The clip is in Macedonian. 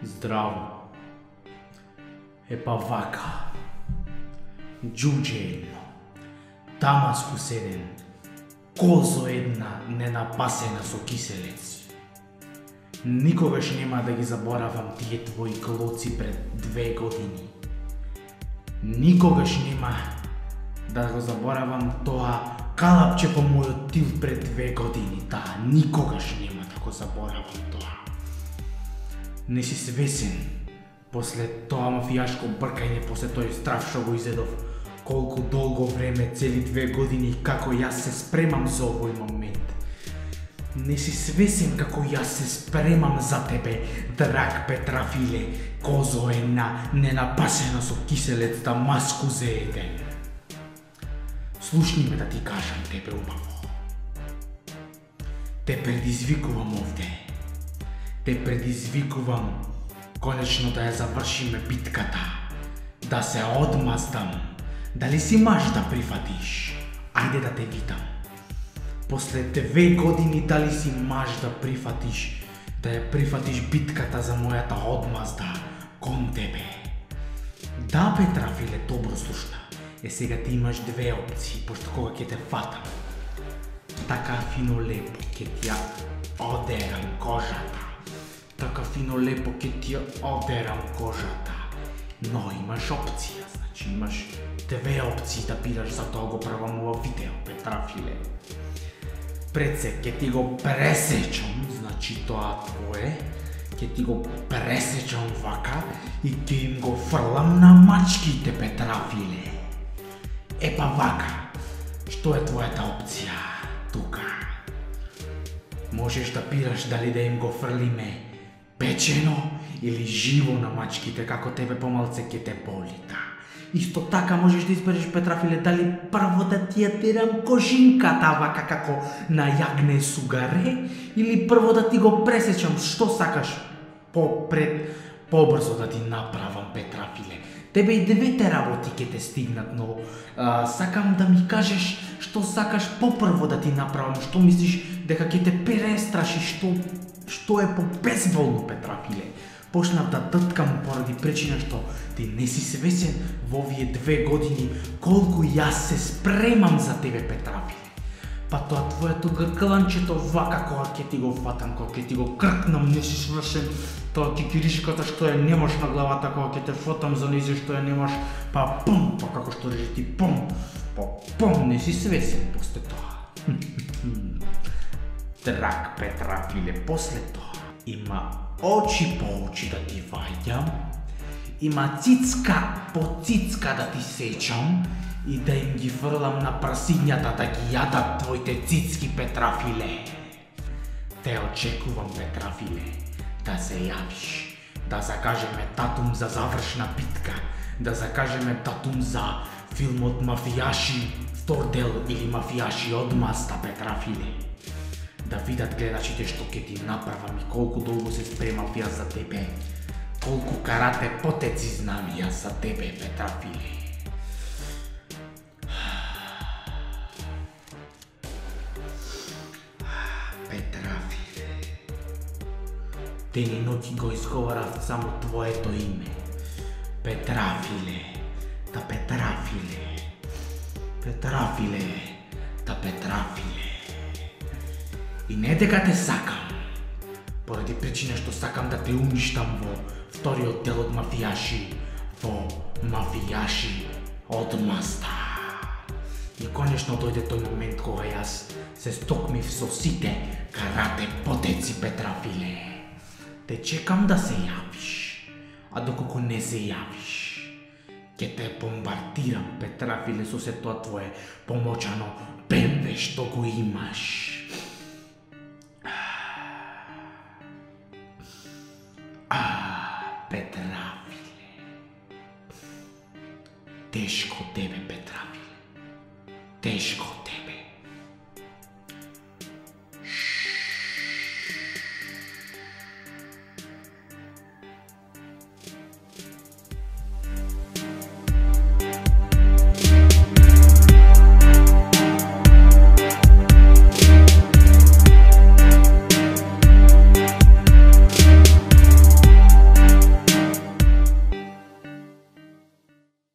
Здраво. Епа вака. Џуџе едно. Дамаскус еден. Козо една ненапасена со киселец. Никогаш нема да ги заборавам тие твои клоци пред 2 години. Никогаш нема да го заборавам тоа калапче по мојот тил пред 2 години. Таа никогаш нема да го заборавам тоа. Не си свесен после тоа мафијашко бркање, после тој страв што го изедов, колку долго време, цели 2 години, како јас се спремам за овој момент. Не си свесен како јас се спремам за тебе, драг Петрафиле, козо една ненапасена со киселец дамаску за еден. Слушни ме да ти кажам тебе убаво. Те предизвикувам овде. Те предизвикувам конечно да ја завршиме битката, да се одмаздам. Дали си маш да прифатиш? Ајде да те видам. После 2 години дали си маш да прифатиш, да ја прифатиш битката за мојата одмазда кон тебе? Да, Петрафиле, добро слушна. Сега ти имаш 2 опции, пошто кога ќе те фатам, така фино лепо ќе ти ја одерам кожата. Така фино лепо ќе ти ја одерам кожата. Но имаш опција, значи имаш 2 опции да бидаш, затоа го правам ова видео, Петрафиле. Пред се ќе ти го пресечам, значи тоа твое, ќе ти го пресечам вака и ќе им го фрлам на мачките, Петрафиле. Епа вака, што е твојата опција тука? Можеш да бираш дали да им го фрлиме печено или живо на мачките, како тебе помалце ќе те боли, да. Исто така можеш да избереш, Петрафиле, дали прво да ти ја терам кожинката вака како на јагне сугаре, или прво да ти го пресечам, што сакаш побрзо да ти направам, Петрафиле. Тебе и 2 работи ќе те стигнат, но сакам да ми кажеш што сакаш попрво да ти направам, што мислиш дека ќе те престраши, што е побезволно, Петрафиле. Почнав да тъткам поради причина што ти не си свесен во овие 2 години колку јас се спремам за тебе, Петрафиле. Па тоа твоето гркланчето вака кога ќе ти го фатам, кога ќе ти го кркнам, не си свесен, тоа кикиришката што ја немаш на главата, кога ќе те фатам за низе што ја немаш, па пум, па како што рече ти пум, па пум, не си свесен после тоа. Драг Петрафиле, после тоа има очи по очи да ти ваѓам, има цицка по цицка да ти сечам и да им ги фрлам на прасињата да ги јадат твоите цицки, Петрафиле. Те очекувам, Петрафиле, да се јавиш, да закажеме датум за завршна битка, да закажеме датум за филмот Мафијаши втор дел или Мафијаши одмазда, Петрафиле. Да видат гледачите што ќе ти направам и колку долго се спремав јас за тебе, колку карате потеци знам јас за тебе, Петрафиле. Петрафиле, ден и ноќи го изговарав само твоето име. Петрафиле, да Петрафиле, Петрафиле, да Петрафиле. И не дека те сакам, поради причина што сакам да те уништам во вториот дел од Мафијаши, во Мафијаши одмазда. И конечно дојде тој момент кога јас се стокмив со сите карате потеци, Петрафиле. Те чекам да се јавиш, а доколку не се јавиш, ќе те бомбардирам, Петрафиле, со се тоа твое помочано бембе што го имаш. Петрафиле. Тешко тебе, Петрафиле. Тешко